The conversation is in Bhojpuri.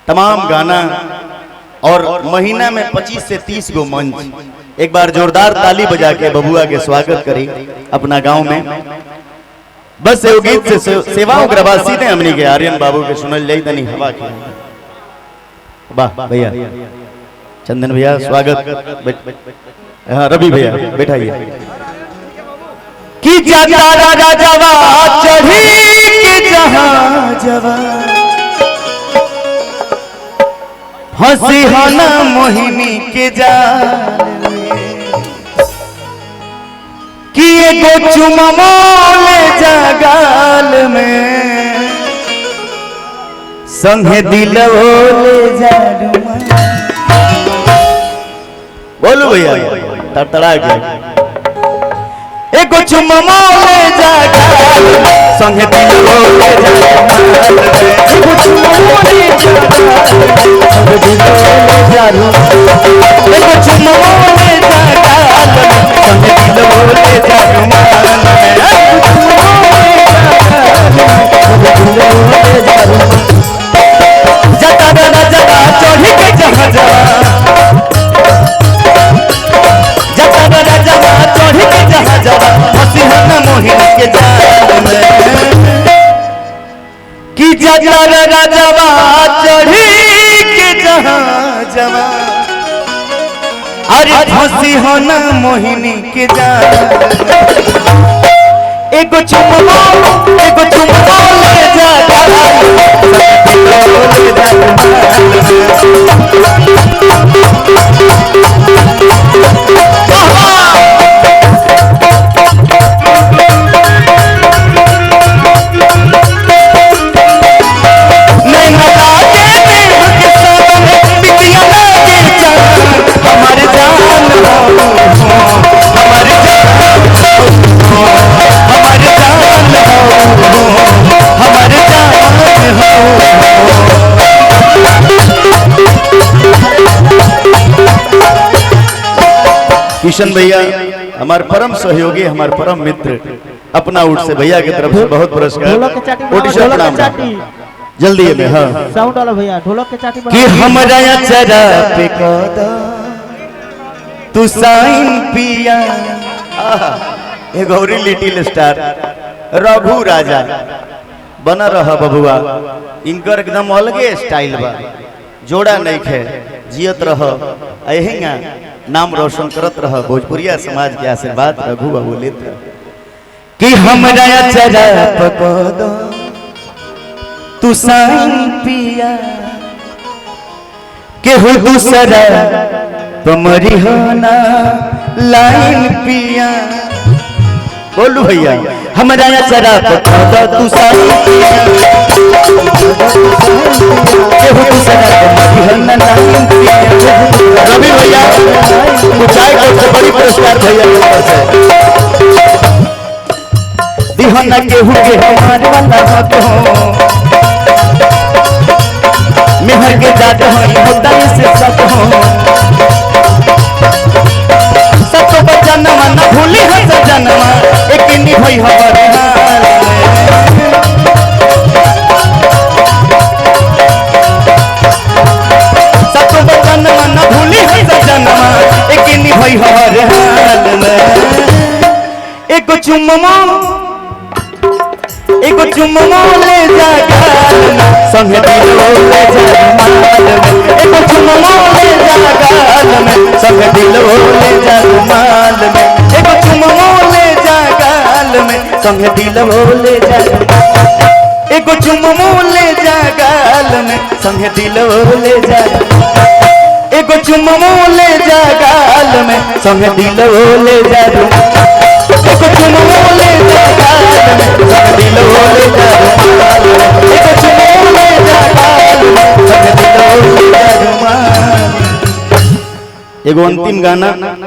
तमाम गाना और महीना में 25 से 30 गो मंच। एक बार जोरदार ताली बजा के बबुआ के स्वागत करी अपना गांव में। बस एगो गीत से सेवाओं करवा सीधे हमनी के आर्यन बाबू के सुनल जाई तनी हवा के। वाह भैया चंदन भैया स्वागत। हाँ रवि भैया बैठाइए। कि जाता राजावा चढ़ी के जहाजवा हंसी हना मोहिनी के जाल कि एगो चुममोले जगाल में संगे दिलवोले जाडुमा। बोलो भैया तड़तड़ा के एगो चुममोले जगाल संगे दिलवोले जाडुमा। एगो चुममोले जगाल संगे दिलवोले जाडुमा। एगो चुममोले जगाल संगे दिलवोले जाडुमा। जता जता चढ़ी के जहाजवा जता जता चढ़ी के जहाजवा हंसी हना मोहिनी के जाल में कि जता राजवा चढ़ी के जहाजवा अरे हंसी हना मोहिनी के जाल। एगो चुम्मा ले जा किशन भैया हमारे परम सहयोगी हमारे परम मित्र अपना उठ से भैया की तरफ से बहुत पुरस्कार। जल्दी में हाँ साउंड वाला भैया ढोलक के चाटी कि हमरा चरा पे कद तू साइन पिया। ए गौरी लिटिल स्टार रघु राजा बना रहा बबुआ। इनकर एकदम अलगे स्टाइल बा जोड़ा नहीं खे जियत रह अहिंगा नाम रोशन करत रह भोजपुरिया समाज के आशीर्वाद रघु बाबू लेत कि हमरा चरा पकद तू साइन पिया के हो दूसरा तुम्हारी होना लाइन पिया। बोलू भैया हमरा चरा पकद तू साइन पिया के हो दूसरा तुम्हारी होना लाइन पिया। रवि भैया ऊंचाई से बड़ी पुरस्कार भैया की तरफ से दिहना केहू के हमारे वाला हक हो मेहर के जात हो होता से सब हो सब तो बचनवा न भूली हंस जनवा एक नी भई हमारे हाल सब तो बचनवा न भूली हंस जनवा एक नी भई हमारे हाल में। एगो चुम्मा ले जा गाल में संगे दिलवोले जाडुमाल में। एगो चुम्मा ले जा गाल में संगे दिलवोले जाडुमाल में। एगो चुम्मा ले जा गाल में संगे दिलवोले जाडुमाल। एगो चुम्मा ले जा गाल में संगे दिलवोले जाडुमाल। एगो चुम्मा ले जा गाल में संगे दिलवोले जाडुमाल। एगो चुम्मा ले जा गाल में संगे दिलवोले जाडुमाल। एगो चुम्मा ले जा गाल में संगे दिलवोले जाडुमाल। एगो अंतिम गाना